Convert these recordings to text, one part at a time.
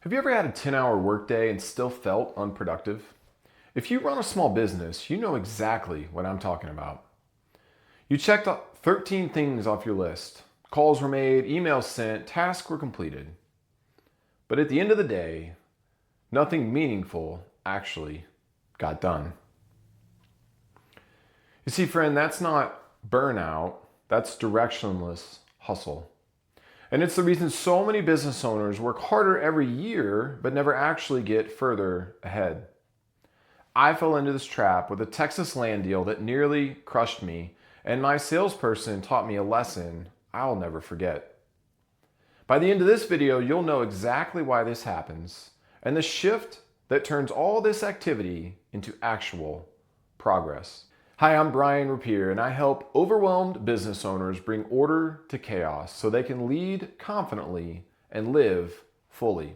Have you ever had a 10-hour workday and still felt unproductive? If you run a small business, you know exactly what I'm talking about. You checked 13 things off your list. Calls were made, emails sent, tasks were completed. But at the end of the day, nothing meaningful actually got done. You see, friend, that's not burnout, that's directionless hustle. And it's the reason so many business owners work harder every year but never actually get further ahead. I fell into this trap with a Texas land deal that nearly crushed me, and my salesperson taught me a lesson I'll never forget. By the end of this video, you'll know exactly why this happens and the shift that turns all this activity into actual progress. Hi, I'm Brian Rapier, and I help overwhelmed business owners bring order to chaos so they can lead confidently and live fully.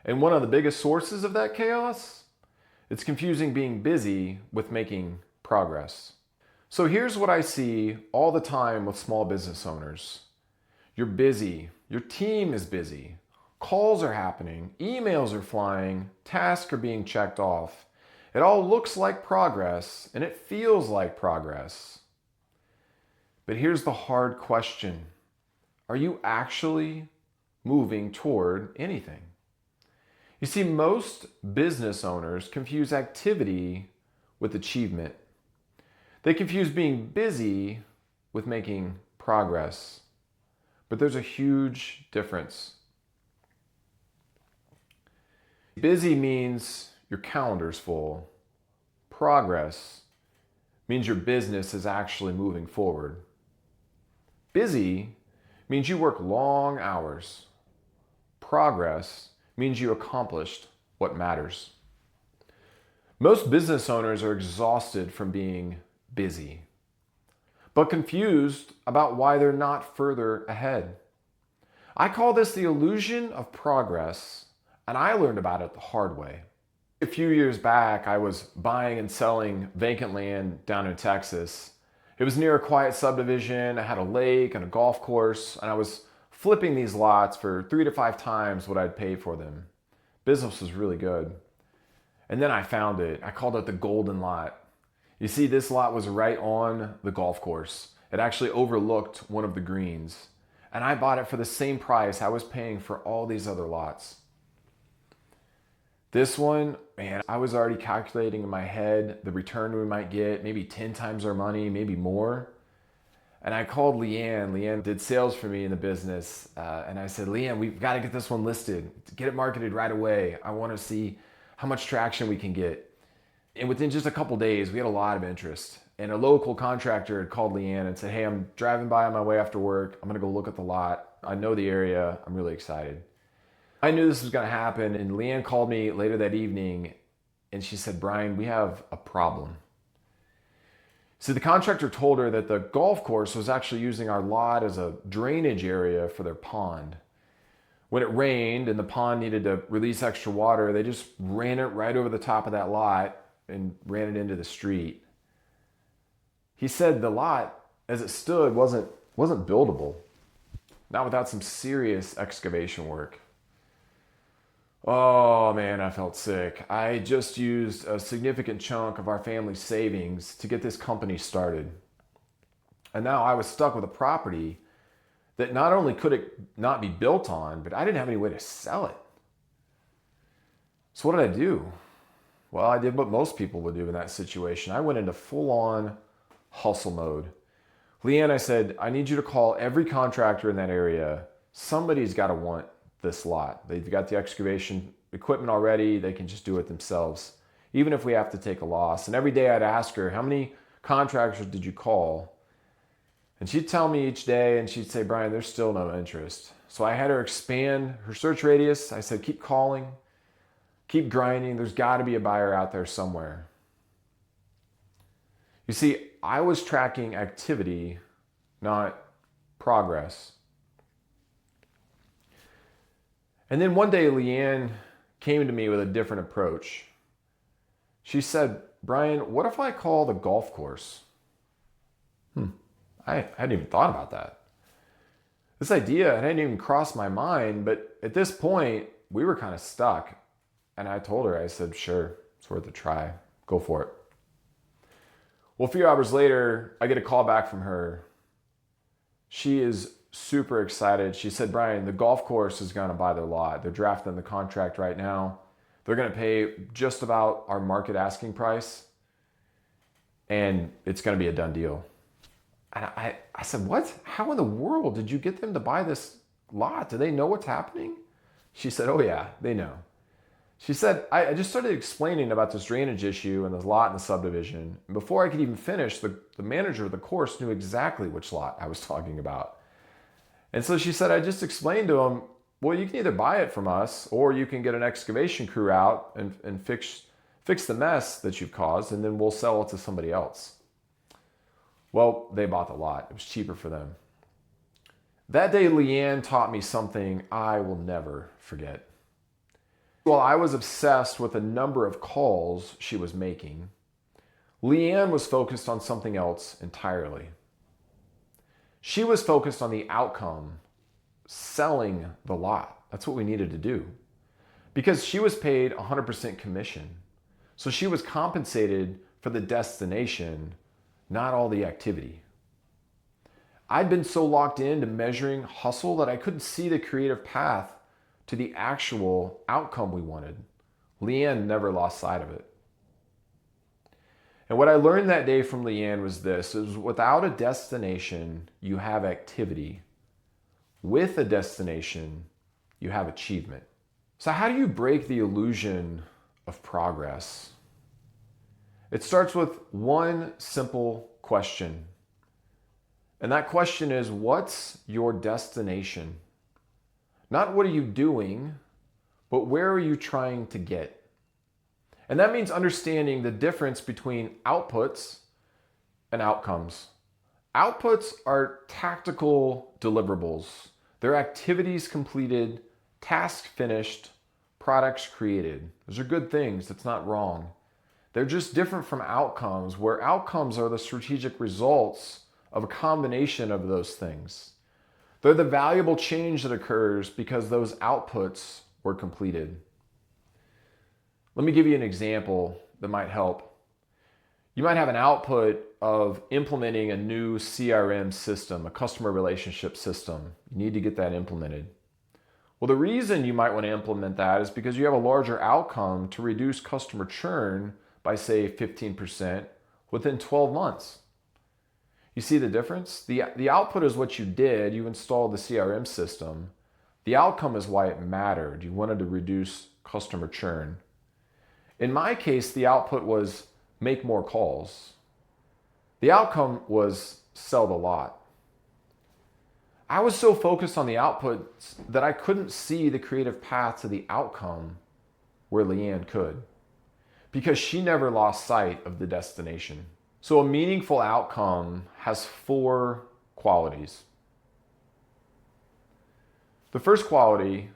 And one of the biggest sources of that chaos? It's confusing being busy with making progress. So here's what I see all the time with small business owners. You're busy, your team is busy, calls are happening, emails are flying, tasks are being checked off. It all looks like progress and it feels like progress. But here's the hard question. Are you actually moving toward anything? You see, most business owners confuse activity with achievement. They confuse being busy with making progress. But there's a huge difference. Busy means your calendar's full. Progress means your business is actually moving forward. Busy means you work long hours. Progress means you accomplished what matters. Most business owners are exhausted from being busy, but confused about why they're not further ahead. I call this the illusion of progress, and I learned about it the hard way. A few years back, I was buying and selling vacant land down in Texas. It was near a quiet subdivision. I had a lake and a golf course, and I was flipping these lots for 3 to 5 times what I'd paid for them. Business was really good. And then I found it. I called it the golden lot. You see, this lot was right on the golf course. It actually overlooked one of the greens. And I bought it for the same price I was paying for all these other lots. This one, man, I was already calculating in my head the return we might get, maybe 10 times our money, maybe more. And I called Leanne. Leanne did sales for me in the business. And I said, Leanne, we've got to get this one listed, get it marketed right away. I want to see how much traction we can get. And within just a couple days, we had a lot of interest. And a local contractor had called Leanne and said, hey, I'm driving by on my way after work. I'm going to go look at the lot. I know the area. I'm really excited. I knew this was going to happen, and Leanne called me later that evening, and she said, Brian, we have a problem. So the contractor told her that the golf course was actually using our lot as a drainage area for their pond. When it rained and the pond needed to release extra water, they just ran it right over the top of that lot and ran it into the street. He said the lot, as it stood, wasn't buildable, not without some serious excavation work. Oh man, I felt sick. I just used a significant chunk of our family's savings to get this company started. And now I was stuck with a property that not only could it not be built on, but I didn't have any way to sell it. So what did I do? Well, I did what most people would do in that situation. I went into full-on hustle mode. Leanne, I said, I need you to call every contractor in that area. Somebody's got to want this lot. They've got the excavation equipment already. They can just do it themselves, even if we have to take a loss. And every day I'd ask her, how many contractors did you call? And she'd tell me each day, and she'd say, Brian, there's still no interest. So I had her expand her search radius. I said, keep calling, keep grinding. There's got to be a buyer out there somewhere. You see, I was tracking activity, not progress. And then one day, Leanne came to me with a different approach. She said, Brian, what if I call the golf course? I hadn't even thought about that. This idea hadn't even crossed my mind, but at this point, we were kind of stuck. And I told her, I said, sure, it's worth a try. Go for it. Well, a few hours later, I get a call back from her. She is super excited. She said, Brian, the golf course is going to buy their lot. They're drafting the contract right now. They're going to pay just about our market asking price. And it's going to be a done deal. And I said, what? How in the world did you get them to buy this lot? Do they know what's happening? She said, oh yeah, they know. She said, I just started explaining about this drainage issue and this lot in the subdivision. And before I could even finish, the manager of the course knew exactly which lot I was talking about. And so she said, I just explained to him, well, you can either buy it from us or you can get an excavation crew out and fix the mess that you've caused, and then we'll sell it to somebody else. Well, they bought the lot. It was cheaper for them. That day, Leanne taught me something I will never forget. While I was obsessed with the number of calls she was making, Leanne was focused on something else entirely. She was focused on the outcome, selling the lot. That's what we needed to do. Because she was paid 100% commission. So she was compensated for the destination, not all the activity. I'd been so locked into measuring hustle that I couldn't see the creative path to the actual outcome we wanted. Leanne never lost sight of it. And what I learned that day from Leanne was this, is without a destination, you have activity. With a destination, you have achievement. So how do you break the illusion of progress? It starts with one simple question. And that question is, what's your destination? Not what are you doing, but where are you trying to get? And that means understanding the difference between outputs and outcomes. Outputs are tactical deliverables. They're activities completed, tasks finished, products created. Those are good things. That's not wrong. They're just different from outcomes, where outcomes are the strategic results of a combination of those things. They're the valuable change that occurs because those outputs were completed. Let me give you an example that might help. You might have an output of implementing a new CRM system, a customer relationship system. You need to get that implemented. Well, the reason you might want to implement that is because you have a larger outcome to reduce customer churn by, say, 15% within 12 months. You see the difference? The output is what you did. You installed the CRM system. The outcome is why it mattered. You wanted to reduce customer churn. In my case, the output was make more calls. The outcome was sell the lot. I was so focused on the outputs that I couldn't see the creative path to the outcome where Leanne could, because she never lost sight of the destination. So a meaningful outcome has 4 qualities. The first quality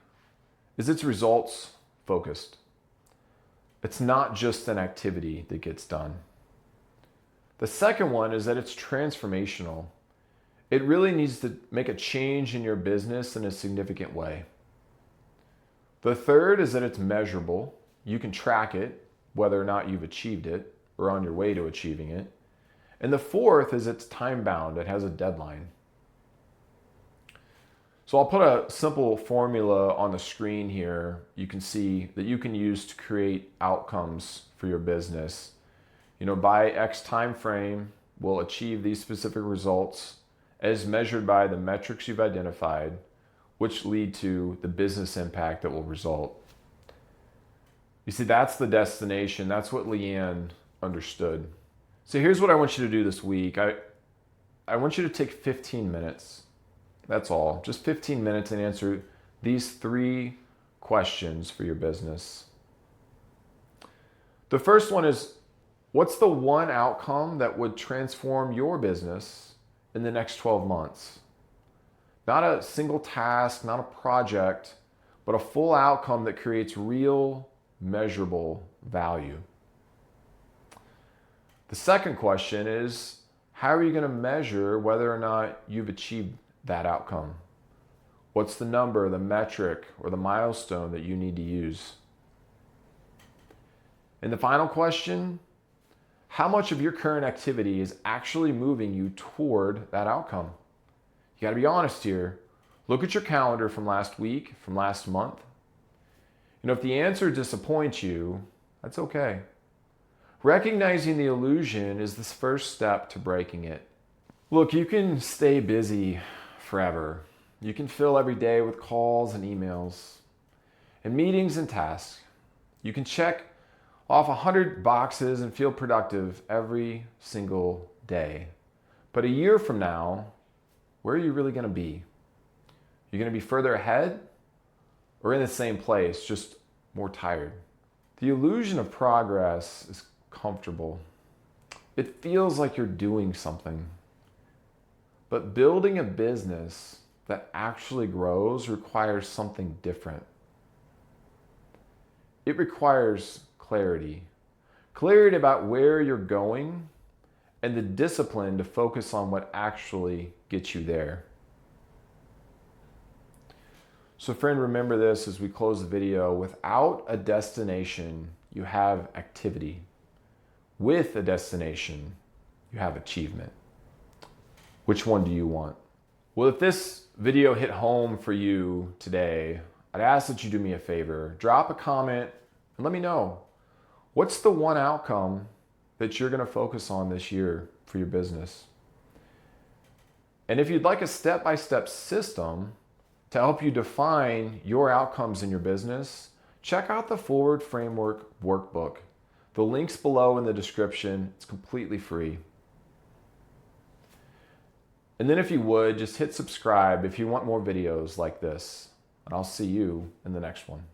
is it's results focused. It's not just an activity that gets done. The second one is that it's transformational. It really needs to make a change in your business in a significant way. The third is that it's measurable. You can track it, whether or not you've achieved it or on your way to achieving it. And the fourth is it's time bound. It has a deadline. So I'll put a simple formula on the screen here. You can see that you can use to create outcomes for your business. By X time frame, we'll achieve these specific results as measured by the metrics you've identified, which lead to the business impact that will result. You see, that's the destination. That's what Leanne understood. So here's what I want you to do this week. I want you to take 15 minutes. That's all. Just 15 minutes and answer these 3 questions for your business. The first one is, what's the one outcome that would transform your business in the next 12 months? Not a single task, not a project, but a full outcome that creates real, measurable value. The second question is, how are you going to measure whether or not you've achieved that outcome? What's the number, the metric, or the milestone that you need to use? And the final question, how much of your current activity is actually moving you toward that outcome? You got to be honest here. Look at your calendar from last week, from last month. If the answer disappoints you, that's okay. Recognizing the illusion is the first step to breaking it. Look, you can stay busy forever. You can fill every day with calls and emails and meetings and tasks. You can check off 100 boxes and feel productive every single day. But a year from now, where are you really going to be? You're going to be further ahead or in the same place, just more tired? The illusion of progress is comfortable. It feels like you're doing something. But building a business that actually grows requires something different. It requires clarity. Clarity about where you're going and the discipline to focus on what actually gets you there. So friend, remember this as we close the video. Without a destination, you have activity. With a destination, you have achievement. Which one do you want? Well, if this video hit home for you today, I'd ask that you do me a favor. Drop a comment and let me know. What's the one outcome that you're going to focus on this year for your business? And if you'd like a step-by-step system to help you define your outcomes in your business, check out the Forward Framework Workbook. The link's below in the description. It's completely free. And then if you would, just hit subscribe if you want more videos like this. And I'll see you in the next one.